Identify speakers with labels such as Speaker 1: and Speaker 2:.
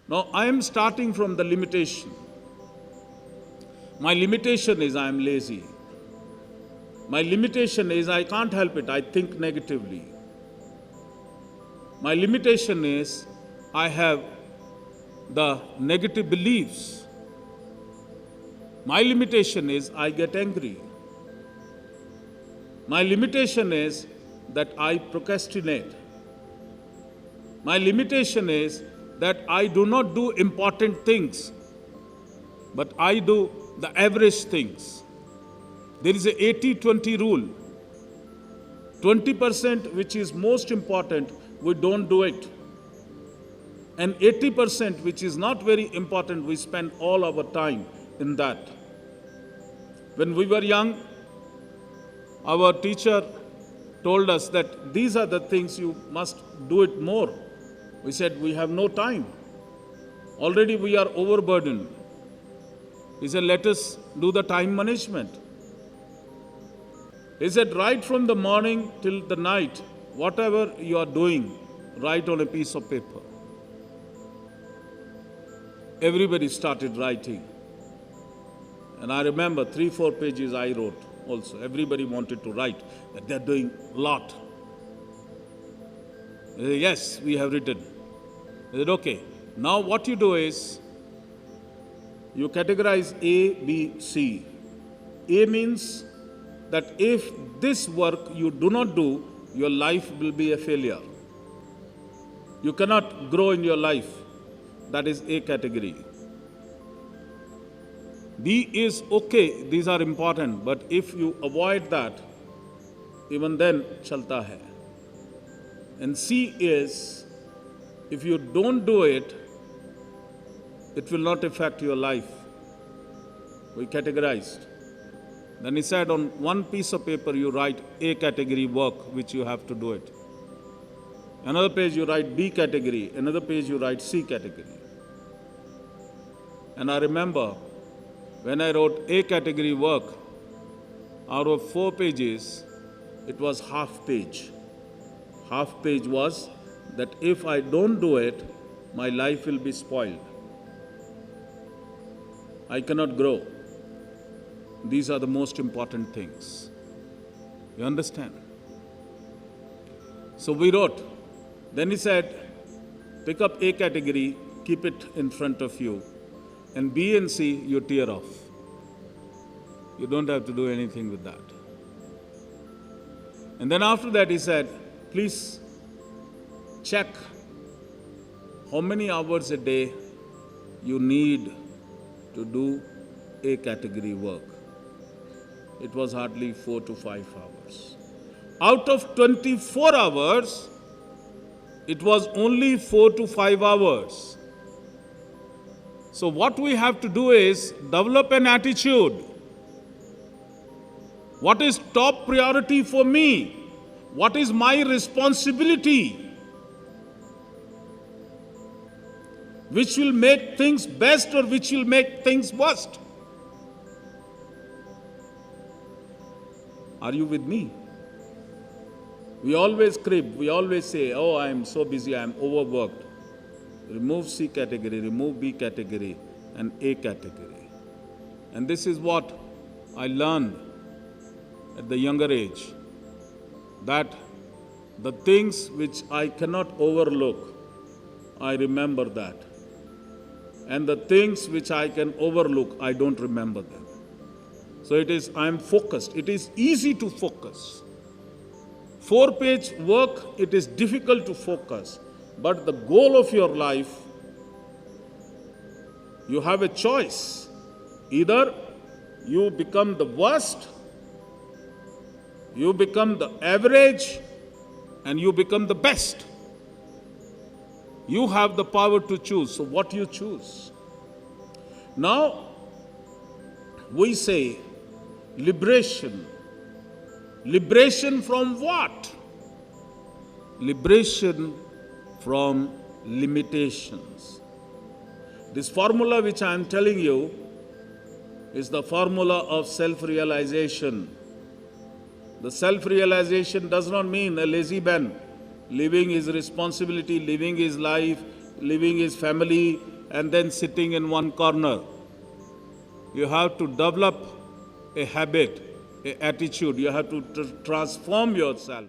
Speaker 1: Now, I am starting from the limitation. My limitation is I am lazy. My limitation is I can't help it, I think negatively. My limitation is I have the negative beliefs. My limitation is I get angry. My limitation is that I procrastinate. My limitation is that I do not do important things, but I do the average things. There is a 80-20 rule. 20% which is most important, we don't do it. And 80% which is not very important, we spend all our time in that. When we were young, our teacher told us that these are the things you must do it more. We said we have no time. Already we are overburdened. He said, let us do the time management. He said, right from the morning till the night, whatever you are doing, write on a piece of paper. Everybody started writing. And I remember 3-4 pages I wrote also. Everybody wanted to write that they are doing a lot. I said, yes, we have written. I said, okay. Now what you do is, you categorize A, B, C. A means that if this work you do not do, your life will be a failure. You cannot grow in your life. That is A category. B is okay, these are important, but if you avoid that, even then chalta hai. And C is, if you don't do it, it will not affect your life. We categorized. Then he said on one piece of paper you write A category work, which you have to do it. Another page you write B category, another page you write C category. And I remember when I wrote A category work, out of 4 pages, it was half page. Half page was that if I don't do it, my life will be spoiled. I cannot grow. These are the most important things. You understand? So we wrote. Then he said, pick up A category, keep it in front of you. And B and C, you tear off. You don't have to do anything with that. And then after that he said, please check how many hours a day you need to do A category work. It was hardly 4 to 5 hours. Out of 24 hours, it was only 4 to 5 hours. So what we have to do is develop an attitude. What is top priority for me? What is my responsibility? Which will make things best or which will make things worst? Are you with me? We always crib, we always say, oh, I am so busy, I am overworked. Remove C category, remove B category and A category. And this is what I learned at the younger age, that the things which I cannot overlook, I remember that. And the things which I can overlook, I don't remember them. So it is, I am focused. It is easy to focus. 4-page work, it is difficult to focus. But the goal of your life, you have a choice. Either you become the worst, you become the average, and you become the best. You have the power to choose. So what you choose? Now, we say liberation. Liberation from what? Liberation from limitations. This formula which I am telling you is the formula of self-realization. The self-realization does not mean a lazy man living his responsibility, living his life, living his family, and then sitting in one corner. You have to develop a habit, an attitude. You have to transform yourself.